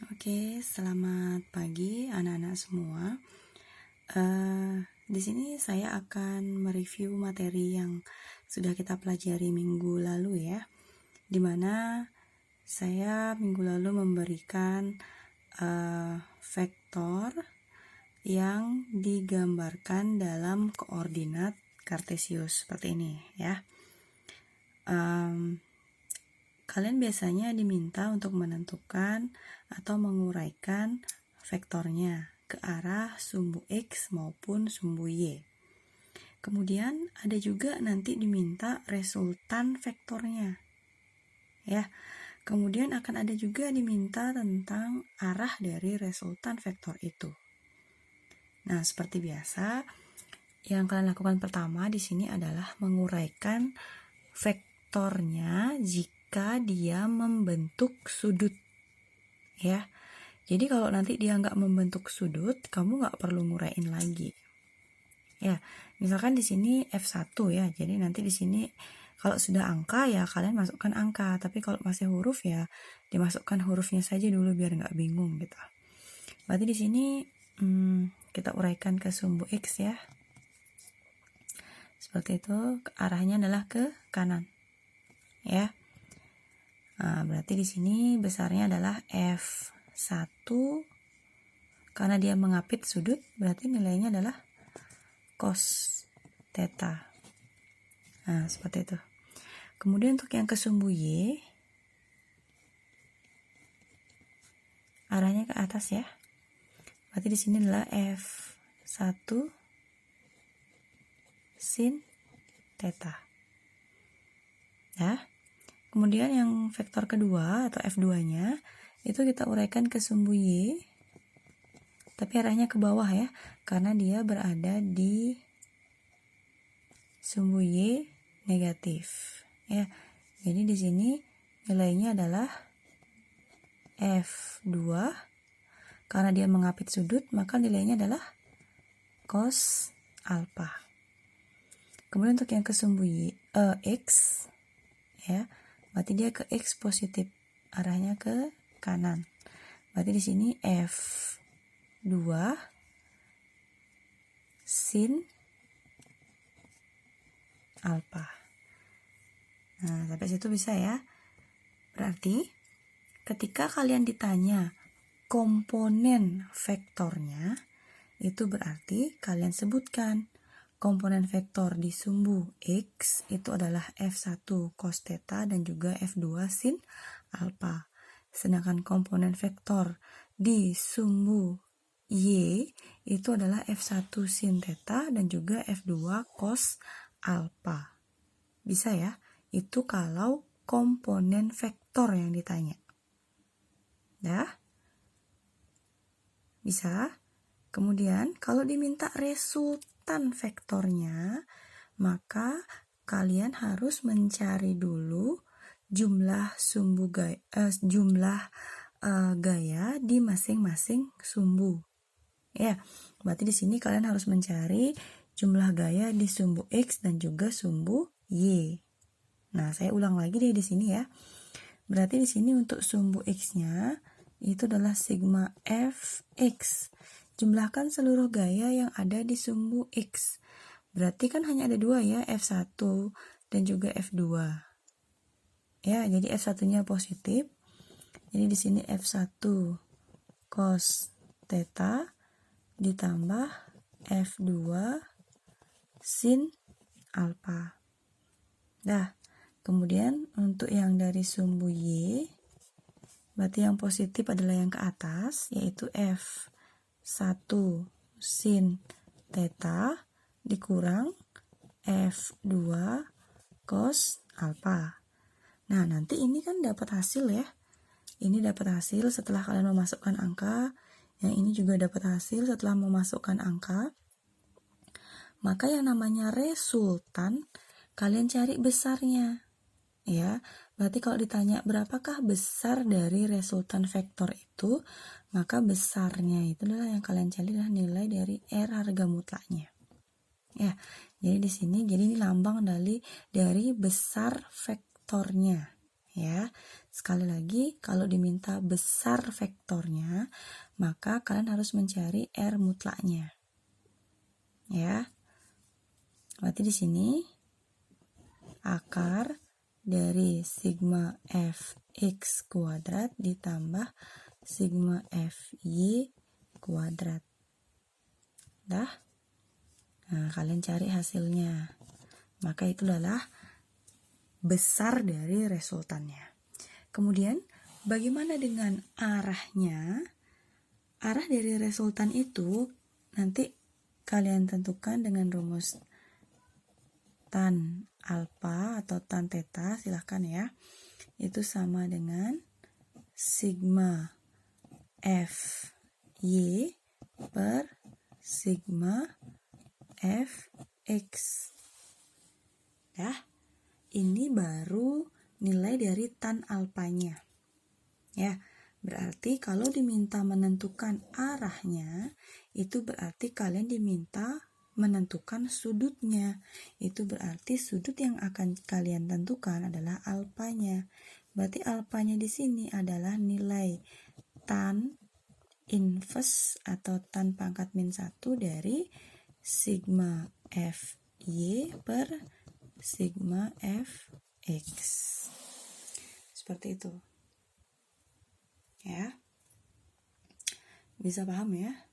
Oke, selamat pagi anak-anak semua. Di sini saya akan mereview materi yang sudah kita pelajari minggu lalu ya, dimana saya minggu lalu memberikan vektor yang digambarkan dalam koordinat kartesius seperti ini ya. Kalian biasanya diminta untuk menentukan atau menguraikan vektornya ke arah sumbu X maupun sumbu Y. Kemudian ada juga nanti diminta resultan vektornya. Ya. Kemudian akan ada juga diminta tentang arah dari resultan vektor itu. Nah, seperti biasa, yang kalian lakukan pertama di sini adalah menguraikan vektornya jika dia membentuk sudut. Ya, jadi kalau nanti dia nggak membentuk sudut, kamu nggak perlu nguraiin lagi. Ya, misalkan di sini F1 ya, jadi nanti di sini kalau sudah angka ya kalian masukkan angka, tapi kalau masih huruf ya dimasukkan hurufnya saja dulu biar nggak bingung gitu. Berarti di sini kita uraikan ke sumbu X ya. Seperti itu, arahnya adalah ke kanan. Ya. Nah, berarti di sini besarnya adalah F1 karena dia mengapit sudut, berarti nilainya adalah cos theta. Nah, seperti itu. Kemudian untuk yang ke sumbu Y, arahnya ke atas ya. Berarti di sini adalah F1 sin theta. Ya. Kemudian yang vektor kedua atau F2-nya itu kita uraikan ke sumbu Y, tapi arahnya ke bawah ya, karena dia berada di sumbu Y negatif. Ya. Jadi di sini nilainya adalah F2, karena dia mengapit sudut, maka nilainya adalah cos alpha. Kemudian untuk yang ke sumbu X, ya, berarti dia ke X positif, arahnya ke kanan. Berarti di sini F2 sin alpha. Nah, sampai situ bisa ya. Berarti ketika kalian ditanya komponen vektornya, itu berarti kalian sebutkan komponen vektor di sumbu X itu adalah F1 cos theta dan juga F2 sin alpha. Sedangkan komponen vektor di sumbu Y itu adalah F1 sin theta dan juga F2 cos alpha. Bisa ya? Itu kalau komponen vektor yang ditanya. Ya? Bisa? Kemudian kalau diminta resultan vektornya, maka kalian harus mencari dulu jumlah sumbu gaya di masing-masing sumbu. Ya, berarti di sini kalian harus mencari jumlah gaya di sumbu X dan juga sumbu Y. Nah, saya ulang lagi deh di sini ya. Berarti di sini untuk sumbu X-nya itu adalah sigma Fx. Jumlahkan seluruh gaya yang ada di sumbu X. Berarti kan hanya ada dua ya, F1 dan juga F2. Ya, jadi F1-nya positif. Jadi di sini F1 cos theta ditambah F2 sin alpha. Nah, kemudian untuk yang dari sumbu Y, berarti yang positif adalah yang ke atas, yaitu F1 sin theta dikurang F2 cos alpha. Nah, nanti ini kan dapat hasil ya. Ini dapat hasil setelah kalian memasukkan angka. Yang ini juga dapat hasil setelah memasukkan angka. Maka yang namanya resultan, kalian cari besarnya. Ya, berarti kalau ditanya berapakah besar dari resultan vektor itu, maka besarnya itu adalah yang kalian cari adalah nilai dari R harga mutlaknya. Ya, jadi di sini jadi ini lambang dari besar vektornya. Ya, sekali lagi kalau diminta besar vektornya, maka kalian harus mencari R mutlaknya. Ya. Berarti di sini akar dari sigma fx kuadrat ditambah sigma fy kuadrat. Dah? Nah, kalian cari hasilnya. Maka itu adalah besar dari resultannya. Kemudian, bagaimana dengan arahnya? Arah dari resultan itu nanti kalian tentukan dengan rumus tan alfa atau tan theta, silahkan ya. Itu sama dengan sigma fy per sigma fx. Ya, ini baru nilai dari tan alfanya. Ya, berarti kalau diminta menentukan arahnya, itu berarti kalian diminta menentukan sudutnya. Itu berarti sudut yang akan kalian tentukan adalah alfanya. Berarti alfanya di sini adalah nilai tan inverse atau tan pangkat min 1 dari sigma fy per sigma fx. Seperti itu. Ya. Bisa paham ya?